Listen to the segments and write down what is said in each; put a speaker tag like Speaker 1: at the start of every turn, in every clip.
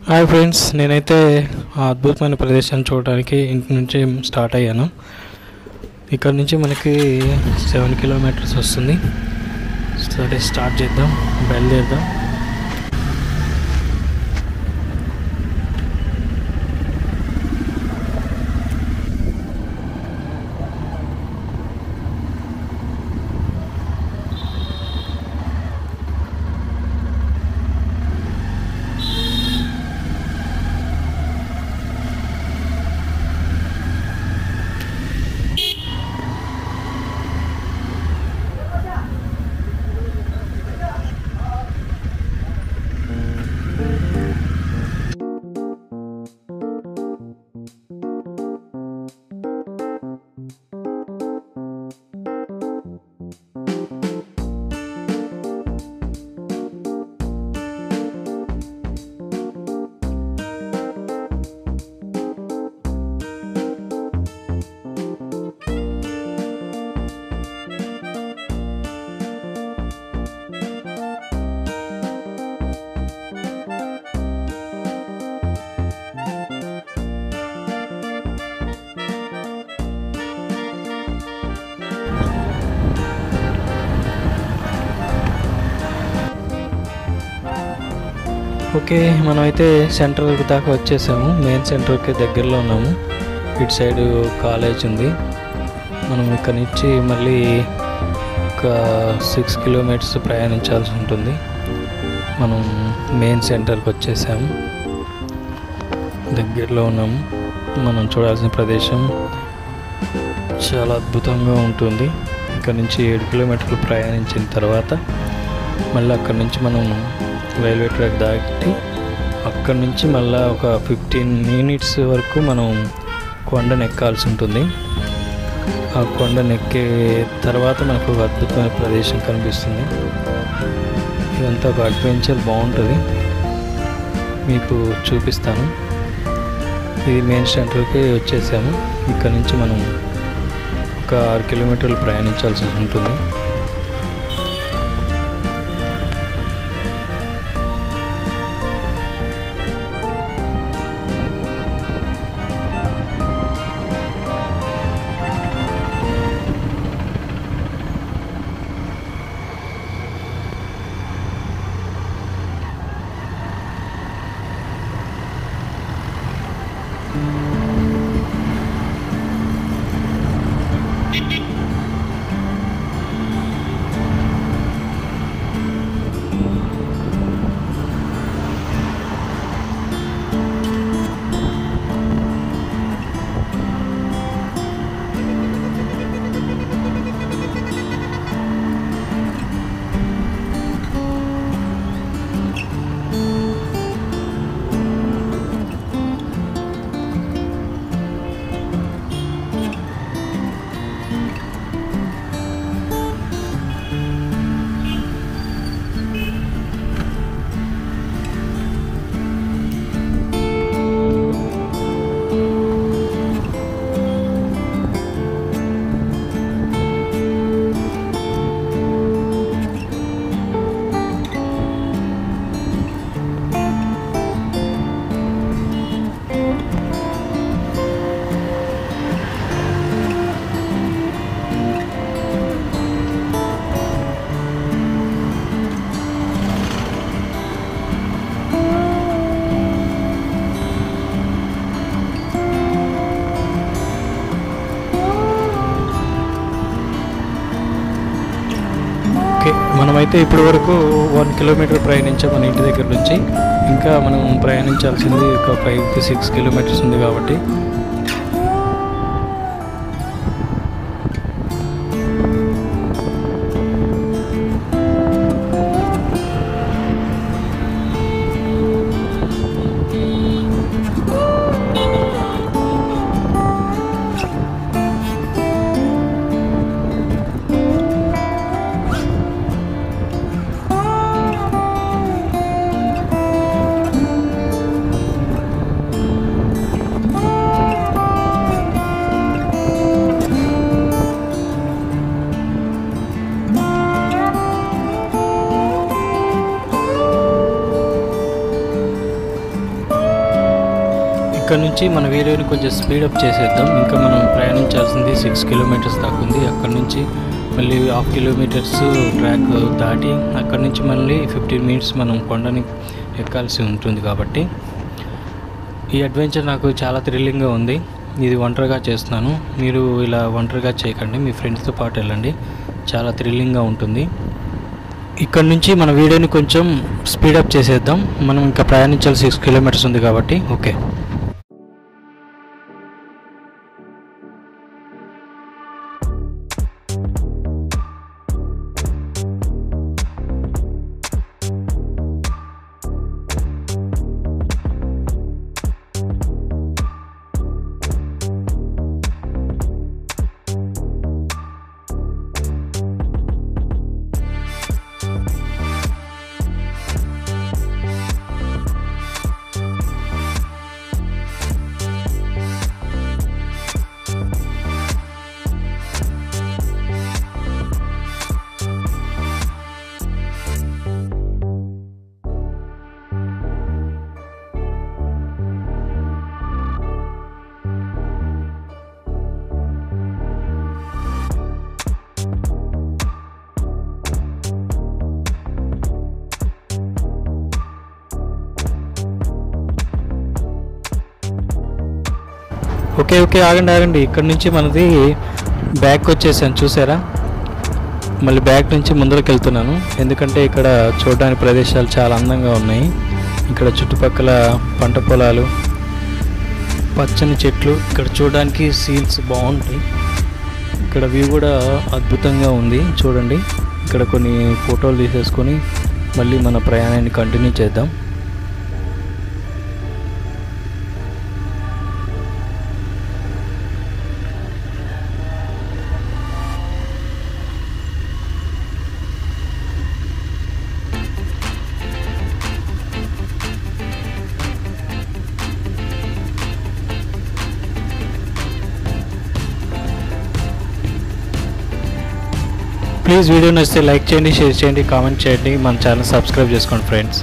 Speaker 1: Hi friends, నేనైతే ఆ అద్భుతమైన ప్రదేశాన్ని చూడడానికి ఇంటి నుంచి స్టార్ట్ అయ్యాను. ఇక్కడ నుంచి మనకి 7 కిలోమీటర్స్ వస్తుంది. సరే, స్టార్ట్ చేద్దాం, బయలుదేరుదాం. ఓకే, మనమైతే సెంటర్ దాకా వచ్చేసాము. మెయిన్ సెంటర్కి దగ్గరలో ఉన్నాము. ఇటు సైడ్ కాలేజ్ ఉంది. మనం ఇక్కడ నుంచి మళ్ళీ ఒక 6 కిలోమీటర్స్ ప్రయాణించాల్సి ఉంటుంది. మనం మెయిన్ సెంటర్కి వచ్చేసాము, దగ్గరలో ఉన్నాము. మనం చూడాల్సిన ప్రదేశం చాలా అద్భుతంగా ఉంటుంది. ఇక్కడ నుంచి 7 కిలోమీటర్లు ప్రయాణించిన తర్వాత మళ్ళీ అక్కడ నుంచి మనం రైల్వే ట్రాక్ దాటి అక్కడి నుంచి మళ్ళీ ఒక 15 మినిట్స్ వరకు మనం కొండను ఎక్కాల్సి ఉంటుంది. ఆ కొండను ఎక్కే తర్వాత మనకు ఒక అద్భుతమైన ప్రదేశం కనిపిస్తుంది. ఇదంతా ఒక అడ్వెంచర్, బాగుంటుంది, మీకు చూపిస్తాను. ఇది మెయిన్ సెంటర్కి వచ్చేసాము. ఇక్కడ నుంచి మనం ఒక 6 కిలోమీటర్లు ప్రయాణించాల్సి ఉంటుంది. మనమైతే ఇప్పటి వరకు 1 కిలోమీటర్ ప్రయాణించాం మన ఇంటి దగ్గర నుంచి. ఇంకా మనం ప్రయాణించాల్సింది ఒక 5 to 6 కిలోమీటర్స్ ఉంది కాబట్టి ఇక్కడ నుంచి మన వీడియోని కొంచెం స్పీడప్ చేసేద్దాం. ఇంకా మనం ప్రయాణించాల్సింది 6 కిలోమీటర్స్ దాకా ఉంది. అక్కడ నుంచి మళ్ళీ 1/2 కిలోమీటర్స్ ట్రాక్ దాటి అక్కడ నుంచి మళ్ళీ 15 మినిట్స్ మనం కొండని ఎక్కాల్సి ఉంటుంది. కాబట్టి ఈ అడ్వెంచర్ నాకు చాలా థ్రిల్లింగ్గా ఉంది. ఇది ఒంటరిగా చేస్తున్నాను. మీరు ఇలా ఒంటరిగా చేయకండి, మీ ఫ్రెండ్స్తో పాటు వెళ్ళండి, చాలా థ్రిల్లింగ్గా ఉంటుంది. ఇక్కడ నుంచి మన వీడియోని కొంచెం స్పీడప్ చేసేద్దాం. మనం ఇంకా ప్రయాణించాలి 6 కిలోమీటర్స్ ఉంది కాబట్టి. ఓకే, ఓకే ఓకే ఆగండి. ఇక్కడ నుంచి మనది బ్యాక్ వచ్చేసాను, చూసారా? మళ్ళీ బ్యాక్ నుంచి ముందరకు వెళ్తున్నాను, ఎందుకంటే ఇక్కడ చూడడానికి ప్రదేశాలు చాలా అందంగా ఉన్నాయి. ఇక్కడ చుట్టుపక్కల పంట పొలాలు, పచ్చని చెట్లు, ఇక్కడ చూడడానికి సీన్స్ బాగుంటాయి. ఇక్కడ వ్యూ కూడా అద్భుతంగా ఉంది చూడండి. ఇక్కడ కొన్ని ఫోటోలు తీసేసుకొని మళ్ళీ మన ప్రయాణాన్ని కంటిన్యూ చేద్దాం. ప్లీజ్ వీడియో నచ్చితే లైక్ చేయండి, షేర్ చేయండి, కామెంట్ చేయండి, మన ఛానల్ సబ్స్క్రైబ్ చేసుకోండి ఫ్రెండ్స్.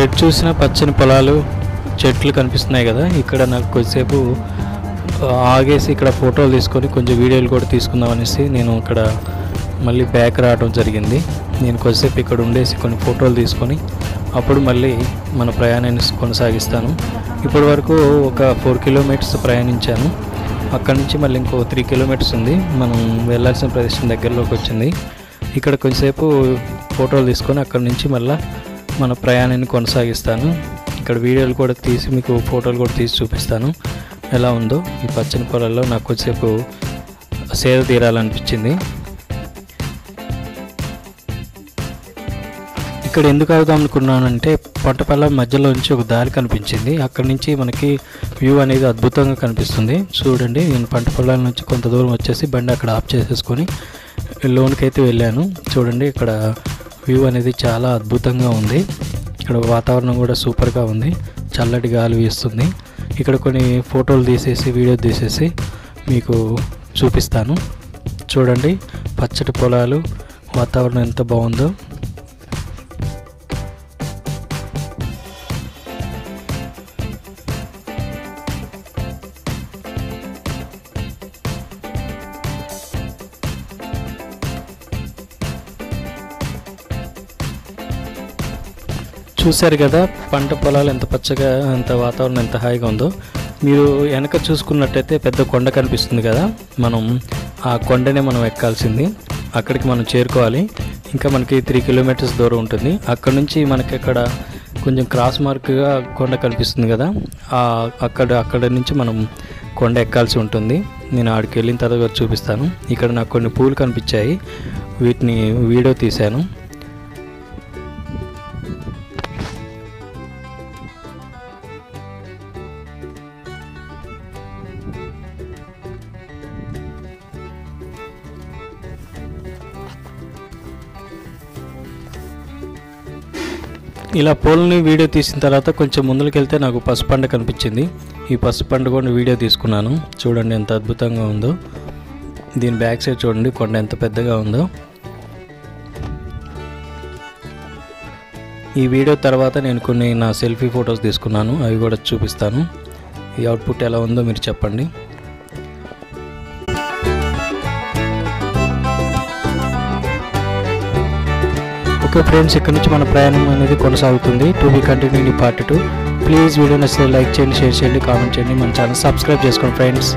Speaker 1: ఎటు చూసినా పచ్చని పొలాలు, చెట్లు కనిపిస్తున్నాయి కదా. ఇక్కడ నాకు కొద్దిసేపు ఆగేసి ఇక్కడ ఫోటోలు తీసుకొని కొంచెం వీడియోలు కూడా తీసుకుందాం అనేసి నేను ఇక్కడ మళ్ళీ బ్యాక్ రావడం జరిగింది. నేను కొద్దిసేపు ఇక్కడ ఉండేసి కొన్ని ఫోటోలు తీసుకొని అప్పుడు మళ్ళీ మన ప్రయాణాన్ని కొనసాగిస్తాను. ఇప్పటి వరకు ఒక 4 కిలోమీటర్స్ ప్రయాణించాను. అక్కడ నుంచి మళ్ళీ ఇంకో 3 కిలోమీటర్స్ ఉంది. మనం వెళ్ళాల్సిన ప్రదేశం దగ్గరలోకి వచ్చింది. ఇక్కడ కొంచెంసేపు ఫోటోలు తీసుకొని అక్కడ నుంచి మళ్ళీ మన ప్రయాణాన్ని కొనసాగిస్తాను. ఇక్కడ వీడియోలు కూడా తీసి మీకు ఫోటోలు కూడా తీసి చూపిస్తాను ఎలా ఉందో. ఈ పచ్చని పొలాల్లో నాకు కొద్దిసేపు సేద తీరాలనిపించింది. ఇక్కడ ఎందుకు అవుదాం అనుకున్నానంటే పంట పొలాల మధ్యలో నుంచి ఒక దారి కనిపించింది. అక్కడి నుంచి మనకి వ్యూ అనేది అద్భుతంగా కనిపిస్తుంది చూడండి. నేను పంట పొలాల నుంచి కొంత దూరం వచ్చేసి బండి అక్కడ ఆఫ్ చేసేసుకొని లోన్కి అయితే వెళ్ళాను. చూడండి ఇక్కడ వ్యూ అనేది చాలా అద్భుతంగా ఉంది. ఇక్కడ వాతావరణం కూడా సూపర్గా ఉంది, చల్లటి గాలి వీస్తుంది. ఇక్కడ కొన్ని ఫోటోలు తీసేసి వీడియో తీసేసి మీకు చూపిస్తాను చూడండి. పచ్చటి పొలాలు, వాతావరణం ఎంత బాగుందో. చూశారు కదా పంట పొలాలు ఎంత పచ్చగా, ఎంత వాతావరణం ఎంత హాయిగా ఉందో. మీరు వెనక చూసుకున్నట్టయితే పెద్ద కొండ కనిపిస్తుంది కదా, మనం ఆ కొండనే మనం ఎక్కాల్సింది. అక్కడికి మనం చేరుకోవాలి. ఇంకా మనకి 3 కిలోమీటర్స్ దూరం ఉంటుంది. అక్కడ నుంచి మనకి అక్కడ కొంచెం క్రాస్ మార్క్గా కొండ కనిపిస్తుంది కదా, అక్కడ నుంచి మనం కొండ ఎక్కాల్సి ఉంటుంది. నేను ఆడికి వెళ్ళిన తర్వాత చూపిస్తాను. ఇక్కడ నాకు కొన్ని పూలు కనిపించాయి, వీటిని వీడియో తీశాను. ఇలా పూలని వీడియో తీసిన తర్వాత కొంచెం ముందుకు వెళ్తే నాకు పసుపండ కనిపించింది. ఈ పసుపండ కూడా వీడియో తీసుకున్నాను. చూడండి ఎంత అద్భుతంగా ఉందో. దీని బ్యాక్ సైడ్ చూడండి కొండ ఎంత పెద్దగా ఉందో. ఈ వీడియో తర్వాత నేను కొన్ని నా సెల్ఫీ ఫొటోస్ తీసుకున్నాను, అవి కూడా చూపిస్తాను. ఈ అవుట్పుట్ ఎలా ఉందో మీరు చెప్పండి. ఓకే ఫ్రెండ్స్, ఇక్కడ నుంచి మన ప్రయాణం అనేది కొనసాగుతుంది. To be continue in part 2. Please video నచ్చితే లైక్ చేయండి, షేర్ చేయండి, కామెంట్ చేయండి. మన ఛానల్ సబ్స్క్రైబ్ చేసుకోండి ఫ్రెండ్స్.